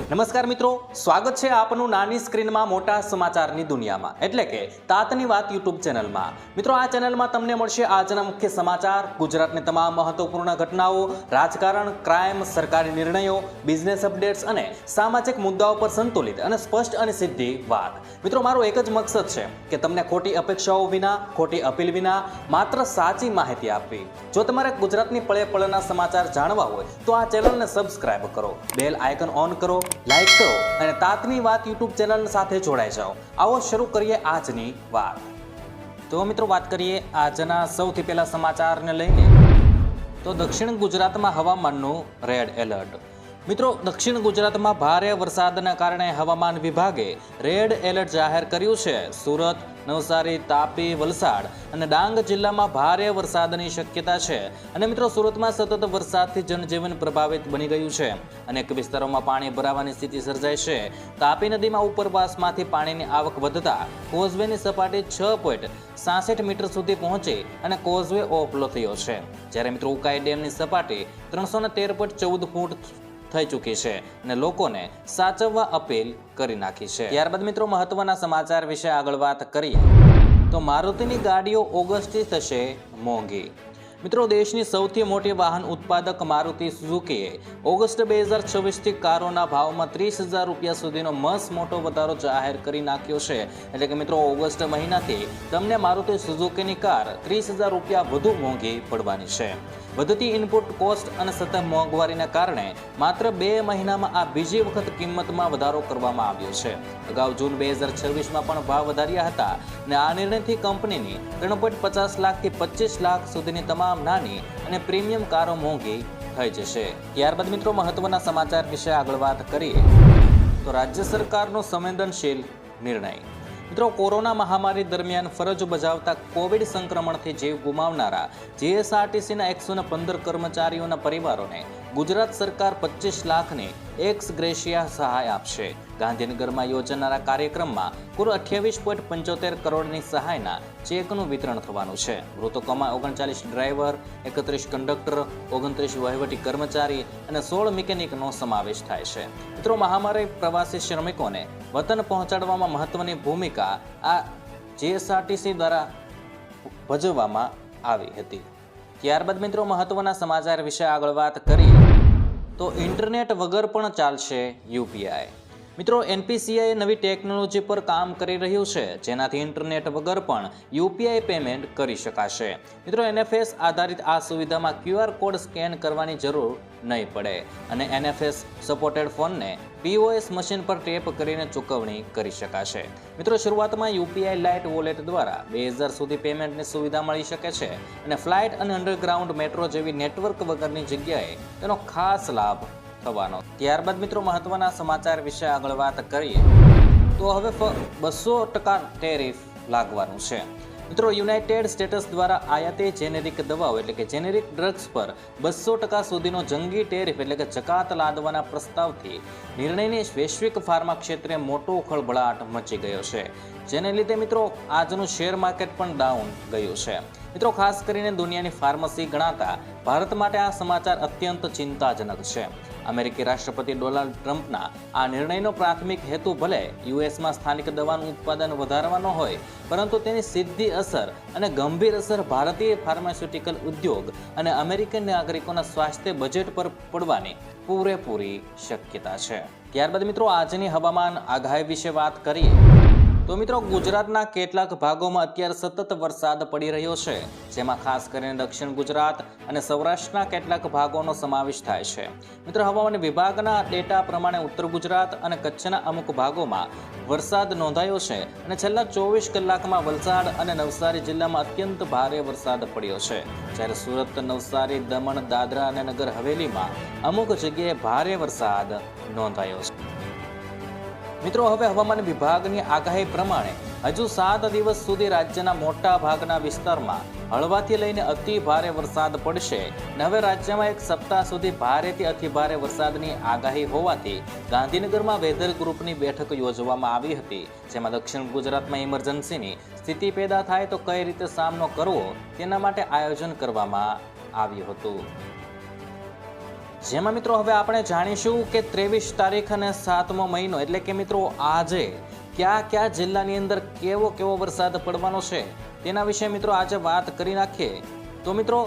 નમસ્કાર મિત્રો, સ્વાગત છે આપનું નાની સ્ક્રીનમાં મોટા સમાચારની દુનિયામાં એટલે કે તાતની વાત યુટ્યુબ ચેનલમાં। મિત્રો, આ ચેનલમાં તમને મળશે આજના મુખ્ય સમાચાર, ગુજરાતની તમામ મહત્વપૂર્ણ ઘટનાઓ, રાજકારણ, ક્રાઇમ, સરકારી નિર્ણયો, બિઝનેસ અપડેટ્સ અને સામાજિક મુદ્દાઓ પર સંતુલિત અને સ્પષ્ટ અને સીધી વાત। મિત્રો, મારો એક જ મકસદ છે કે તમને ખોટી અપેક્ષાઓ વિના, ખોટી અપીલ વિના માત્ર સાચી માહિતી આપવી। જો તમારે ગુજરાતની પળે પળના સમાચાર જાણવા હોય તો આ ચેનલને સબસ્ક્રાઇબ કરો, બેલ આઇકન ઓન કરો, લાઈક કરો અને તાતની વાત યુટ્યુબ ચેનલ સાથે જોડાઈ જાઓ। આવો શરૂ કરીએ આજની વાત। તો મિત્રો, વાત કરીએ આજના સૌથી પહેલા સમાચારને લઈને તો દક્ષિણ ગુજરાતમાં હવામાનનું રેડ એલર્ટ। મિત્રો, દક્ષિણ ગુજરાતમાં ભારે વરસાદના કારણે હવામાન વિભાગે રેડ એલર્ટ જાહેર કર્યું છે। સુરત, નવસારી, તાપી, વલસાડ અને ડાંગ જિલ્લામાં ભારે વરસાદની શક્યતા છે અને મિત્રો, સુરતમાં સતત વરસાદથી જનજીવન પ્રભાવિત બની ગયું છે। અનેક વિસ્તારોમાં પાણી ભરાવાની સ્થિતિ સર્જાઈ છે। તાપી નદીમાં ઉપરવાસમાંથી પાણીની આવક વધતા કોઝવેની સપાટી 6.66 મીટર સુધી પહોંચી અને કોઝવે ઓવરફ્લો થયો છે, જ્યારે મિત્રો ઉકાઈ ડેમની સપાટી 313.14 ફૂટ થઈ ચૂકી છે અને લોકોને સાચવવા અપીલ કરી નાખી છે। ત્યારબાદ મિત્રો, મહત્વના સમાચાર વિશે આગળ વાત કરીએ તો મારુતિની ગાડીઓ ઓગસ્ટથી થશે મોંઘી। મિત્રો, દેશની સૌથી મોટી વાહન ઉત્પાદક મારુતિ સુઝુકીએ ઓગસ્ટ 2026થી કારોના ભાવમાં 30,000 રૂપિયા સુધીનો મસ્ત મોટો વધારો જાહેર કરી નાખ્યો છે। એટલે કે મિત્રો, ઓગસ્ટ મહિનાથી તમને મારુતિ સુઝુકીની કાર 30,000 રૂપિયા વધુ મોંઘી પડવાની છે। વધતી ઇનપુટ કોસ્ટ અને સતત મોંઘવારીના કારણે માત્ર 2 મહિનામાં આ બીજી વખત કિંમતમાં વધારો કરવામાં આવ્યો છે। અગાઉ જૂન 2026માં પણ ભાવ વધાર્યા હતા અને આ નિર્ણયથી કંપનીની 3.50 લાખથી 25 લાખ સુધીની તમામ નાની અને પ્રીમિયમ કારો મોંઘી થઈ જશે। ત્યારબાદ મિત્રો, મહત્વના સમાચાર વિશે આગળ વાત કરીએ તો રાજ્ય સરકારનો સંવેદનશીલ નિર્ણય। મિત્રો, કોરોના મહામારી દરમિયાન ફરજ બજાવતા કોવિડ સંક્રમણથી જીવ ગુમાવનારા જીએસઆરટીસીના 115 કર્મચારીઓના પરિવારોને ગુજરાત સરકાર 25 લાખની એક્સ ગ્રેશિયા સહાય આપશે। ગાંધીનગરમાં યોજાનારા કાર્યક્રમમાં કુલ 28.75 કરોડની સહાયના ચેકનું વિતરણ થવાનું છે। મૃતકોમાં 39 ડ્રાઈવર, 31 કંડક્ટર, 29 વહીવટી કર્મચારી અને 16 મિકેનિકનો સમાવેશ થાય છે। મિત્રો, મહામારી પ્રવાસી શ્રમિકોને વતન પહોંચાડવામાં મહત્વની ભૂમિકા આ જીએસઆરટીસી દ્વારા ભજવવામાં આવી હતી। ત્યારબાદ મિત્રો, મહત્વના સમાચાર વિશે આગળ વાત કરીએ તો ઇન્ટરનેટ વગર પણ ચાલશે યુપીઆઈ। મિત્રો, એનપીસીઆઈ નવી ટેકનોલોજી પર કામ કરી રહ્યું છે, જેનાથી ઇન્ટરનેટ વગર પણ યુપીઆઈ પેમેન્ટ કરી શકાશે। મિત્રો, એનએફએસ આધારિત આ સુવિધામાં QR કોડ સ્કેન કરવાની જરૂર નહીં પડે અને એનએફએસ સપોર્ટેડ ફોનને POS મશીન પર ટેપ કરીને ચૂકવણી કરી શકાશે। મિત્રો, શરૂઆતમાં યુપીઆઈ લાઇટ વોલેટ દ્વારા 2000 સુધી પેમેન્ટની સુવિધા મળી શકે છે અને ફ્લાઇટ અને અંડરગ્રાઉન્ડ મેટ્રો જેવી નેટવર્ક વગરની જગ્યાએ તેનો ખાસ લાભ થવાનો। ત્યારબાદ મિત્રો, મહત્વના સમાચાર વિશે આગળ વાત કરીએ તો હવે 200% ટેરિફ લાગવાનું છે। મિત્રો, યુનાઇટેડ સ્ટેટ્સ દ્વારા આયાતી જેનેરિક દવાઓ એટલે કે જેનેરિક ડ્રગ્સ પર 200% સુધીનો જંગી ટેરિફ એટલે કે જકાત લાદવાના પ્રસ્તાવથી નિર્ણયની વૈશ્વિક ફાર્મા ક્ષેત્રે મોટો ખળભળાટ મચી ગયો છે, જેને લીધે મિત્રો આજનું શેર માર્કેટ પણ ડાઉન ગયું છે। મિત્રો, ખાસ કરીને દુનિયાની ફાર્મસી ગણાતા ભારત માટે આ સમાચાર અત્યંત ચિંતાજનક છે। અમેરિકી રાષ્ટ્રપતિ ડોનાલ્ડ ટ્રમ્પના આ નિર્ણયનો પ્રાથમિક હેતુ ભલે યુએસમાં સ્થાનિક દવાનું ઉત્પાદન વધારવાનો હોય, પરંતુ તેની સીધી અસર અને ગંભીર અસર ભારતીય ફાર્માસ્યુટિકલ ઉદ્યોગ અને અમેરિકન નાગરિકોના સ્વાસ્થ્ય બજેટ પર પડવાની પૂરેપૂરી શક્યતા છે। ત્યારબાદ મિત્રો, આજની હવામાન આગાહી વિશે વાત કરીએ તો મિત્રો, ગુજરાતના કેટલાક ભાગોમાં અત્યારે સતત વરસાદ પડી રહ્યો છે, જેમાં ખાસ કરીને દક્ષિણ ગુજરાત અને સૌરાષ્ટ્રના કેટલાક ભાગોનો સમાવેશ થાય છે। મિત્રો, હવામાન વિભાગના ડેટા પ્રમાણે ઉત્તર ગુજરાત અને કચ્છના અમુક ભાગોમાં વરસાદ નોંધાયો છે અને છેલ્લા 24 કલાકમાં વલસાડ અને નવસારી જિલ્લામાં અત્યંત ભારે વરસાદ પડ્યો છે, જ્યારે સુરત, નવસારી, દમણ, દાદરા અને નગર હવેલીમાં અમુક જગ્યાએ ભારે વરસાદ નોંધાયો છે। મિત્રો, હવે હવામાન વિભાગની આગાહી પ્રમાણે હજુ 7 દિવસ સુધી રાજ્યના મોટા ભાગના વિસ્તારમાં હળવાથી લઈને અતિ ભારે વરસાદ પડશે અને હવે રાજ્યમાં એક સપ્તાહ સુધી ભારેથી અતિ ભારે વરસાદની આગાહી હોવાથી ગાંધીનગરમાં વેધર ગ્રુપની બેઠક યોજવામાં આવી હતી, જેમાં દક્ષિણ ગુજરાતમાં ઇમરજન્સીની સ્થિતિ પેદા થાય તો કઈ રીતે સામનો કરવો તેના માટે આયોજન કરવામાં આવ્યું હતું। જેમાં મિત્રો હવે આપણે જાણીશું કે 23 તારીખ અને 7મો મહિનો એટલે કે મિત્રો આજે કયા જિલ્લાની અંદર કેવો વરસાદ પડવાનો છે તેના વિશે મિત્રો આજે વાત કરી નાખીએ. તો મિત્રો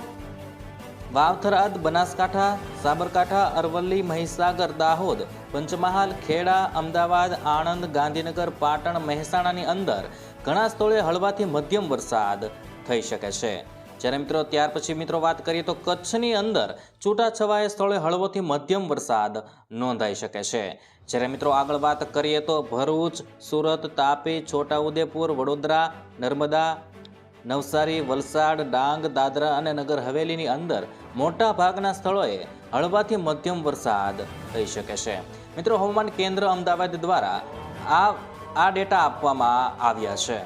વાવથરાદ, બનાસકાંઠા, સાબરકાંઠા, અરવલ્લી, મહીસાગર, દાહોદ, પંચમહાલ, ખેડા, અમદાવાદ, આણંદ, ગાંધીનગર, પાટણ, મહેસાણાની અંદર ઘણા સ્થળે હળવાથી મધ્યમ વરસાદ થઈ શકે છે. જ્યારે મિત્રો ત્યાર પછી મિત્રો વાત કરીએ તો કચ્છની અંદર છૂટાછવાયા સ્થળે હળવોથી મધ્યમ વરસાદ નોંધાઈ શકે છે. જ્યારે મિત્રો આગળ વાત કરીએ તો ભરૂચ, સુરત, તાપી, છોટાઉદેપુર, વડોદરા, નર્મદા, નવસારી, વલસાડ, ડાંગ, દાદરા અને નગર હવેલીની અંદર મોટા ભાગના સ્થળોએ હળવાથી મધ્યમ વરસાદ થઈ શકે છે. મિત્રો હવામાન કેન્દ્ર અમદાવાદ દ્વારા આ ડેટા આપવામાં આવ્યા છે.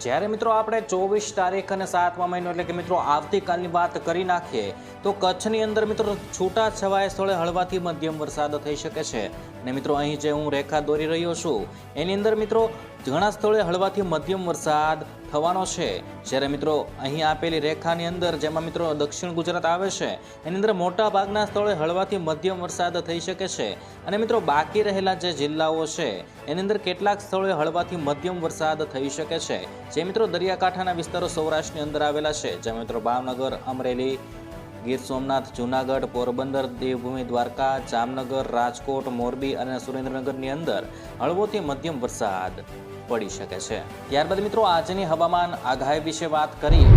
જ્યારે મિત્રો આપણે 24 તારીખ અને 7મા મહિનો એટલે કે મિત્રો આવતીકાલની વાત કરી નાખીએ તો કચ્છની અંદર મિત્રો છૂટા છવાયા સ્થળે હળવાથી મધ્યમ વરસાદ થઈ શકે છે. અને મિત્રો અહીં જે હું રેખા દોરી રહ્યો છું એની અંદર મિત્રો ઘણા સ્થળે હળવાથી મધ્યમ વરસાદ થવાનો છે. જ્યારે મિત્રો અહીં આપેલી રેખાની અંદર જેમાં મિત્રો દક્ષિણ ગુજરાત આવે છે એની અંદર મોટા ભાગના સ્થળે હળવાથી મધ્યમ વરસાદ થઈ શકે છે. અને મિત્રો બાકી રહેલા જે જિલ્લાઓ છે એની અંદર કેટલાક સ્થળે હળવાથી મધ્યમ વરસાદ થઈ શકે છે. જે મિત્રો દરિયાકાંઠાના વિસ્તારો સૌરાષ્ટ્રની અંદર આવેલા છે જેમાં મિત્રો ભાવનગર, અમરેલી, ગીર સોમનાથ, જૂનાગઢ, પોરબંદર, દેવભૂમિ, દ્વારકા, જામનગર, રાજકોટ, મોરબી અને સુરેન્દ્રનગરની અંદર હળવોથી મધ્યમ વરસાદ પડી શકે છે. ત્યારબાદ મિત્રો આજની હવામાન આગાહી વિશે વાત કરીએ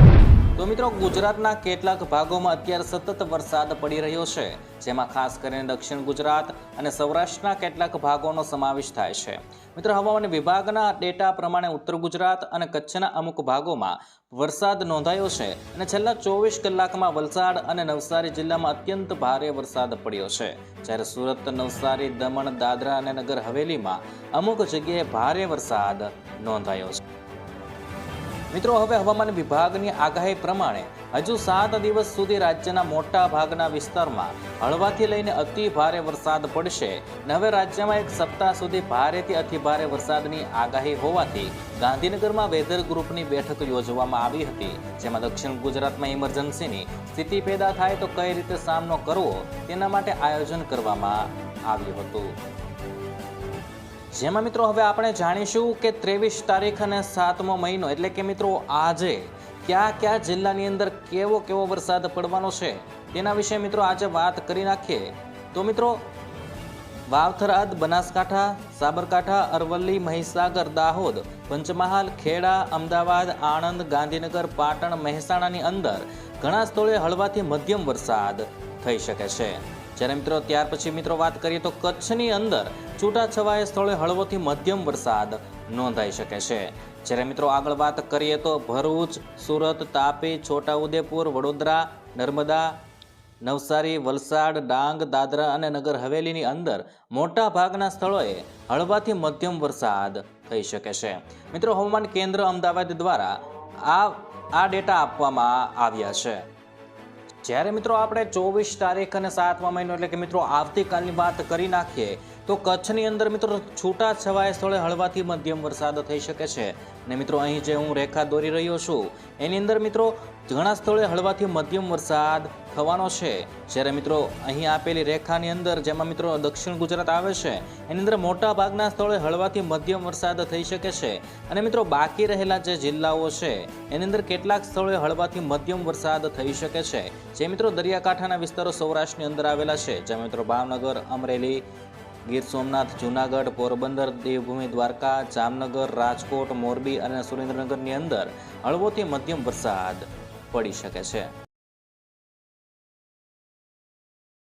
તો મિત્રો ગુજરાતના કેટલાક ભાગોમાં અત્યારે સતત વરસાદ પડી રહ્યો છે જેમાં ખાસ કરીને દક્ષિણ ગુજરાત અને સૌરાષ્ટ્રના કેટલાક ભાગોનો સમાવેશ થાય છે. મિત્રો હવામાન વિભાગના ડેટા પ્રમાણે ઉત્તર ગુજરાત અને કચ્છના અમુક ભાગોમાં વરસાદ નોંધાયો છે અને છેલ્લા 24 કલાકમાં વલસાડ અને નવસારી જિલ્લામાં અત્યંત ભારે વરસાદ પડ્યો છે. જ્યારે સુરત, નવસારી, દમણ, દાદરા અને નગર હવેલીમાં અમુક જગ્યાએ ભારે વરસાદ નોંધાયો છે. મિત્રો હવે હવામાન વિભાગની આગાહી પ્રમાણે હજુ 7 દિવસ સુધી રાજ્યના મોટા ભાગના વિસ્તારમાં હળવાથી લઈને અતિ ભારે વરસાદ પડશે. અને હવે રાજ્યમાં એક સપ્તાહ સુધી ભારેથી અતિ ભારે વરસાદની આગાહી હોવાથી ગાંધીનગરમાં વેધર ગ્રુપની બેઠક યોજવામાં આવી હતી જેમાં દક્ષિણ ગુજરાતમાં ઇમરજન્સીની સ્થિતિ પેદા થાય તો કઈ રીતે સામનો કરવો તેના માટે આયોજન કરવામાં આવ્યું હતું. જેમાં મિત્રો હવે આપણે જાણીશું કે 23 તારીખ અને 7મો મહિનો એટલે કે મિત્રો આજે કયા જિલ્લાની અંદર કેવો વરસાદ પડવાનો છે તેના વિશે મિત્રો આજે વાત કરી નાખીએ. તો મિત્રો વાવથરાદ, બનાસકાંઠા, સાબરકાંઠા, અરવલ્લી, મહીસાગર, દાહોદ, પંચમહાલ, ખેડા, અમદાવાદ, આણંદ, ગાંધીનગર, પાટણ, મહેસાણાની અંદર ઘણા સ્થળે હળવાથી મધ્યમ વરસાદ થઈ શકે છે. જ્યારે મિત્રો ત્યાર પછી મિત્રો વાત કરીએ તો કચ્છની અંદર છૂટાછવાયા સ્થળે હળવોથી મધ્યમ વરસાદ નોંધાઈ શકે છે. જ્યારે મિત્રો આગળ વાત કરીએ તો ભરૂચ, સુરત, તાપી, છોટાઉદેપુર, વડોદરા, નર્મદા, નવસારી, વલસાડ, ડાંગ, દાદરા અને નગર હવેલીની અંદર મોટા ભાગના સ્થળોએ હળવાથી મધ્યમ વરસાદ થઈ શકે છે. મિત્રો હવામાન કેન્દ્ર અમદાવાદ દ્વારા આ ડેટા આપવામાં આવ્યા છે. જ્યારે મિત્રો આપણે 24 તારીખ અને 7મા મહિનો એટલે કે મિત્રો આવતીકાલની વાત કરી નાખીએ તો કચ્છની અંદર મિત્રો છૂટા છવાયા સ્થળે હળવાથી મધ્યમ વરસાદ થઈ શકે છે. અને મિત્રો અહીં જે હું રેખા દોરી રહ્યો છું એની અંદર મિત્રો ઘણા સ્થળે હળવાથી મધ્યમ વરસાદ થવાનો છે. જ્યારે મિત્રો અહીં આપેલી રેખાની અંદર જેમાં મિત્રો દક્ષિણ ગુજરાત આવે છે એની અંદર મોટા ભાગના સ્થળે હળવાથી મધ્યમ વરસાદ થઈ શકે છે. અને મિત્રો બાકી રહેલા જે જિલ્લાઓ છે એની અંદર કેટલાક સ્થળે હળવાથી મધ્યમ વરસાદ થઈ શકે છે. જે મિત્રો દરિયાકાંઠાના વિસ્તારો સૌરાષ્ટ્રની અંદર આવેલા છે જેમાં મિત્રો ભાવનગર, અમરેલી, ગીર સોમનાથ, જૂનાગઢ, પોરબંદર, દેવભૂમિ, દ્વારકા, જામનગર, રાજકોટ, મોરબી અને સુરેન્દ્રનગરની અંદર હળવોથી મધ્યમ વરસાદ પડી શકે છે.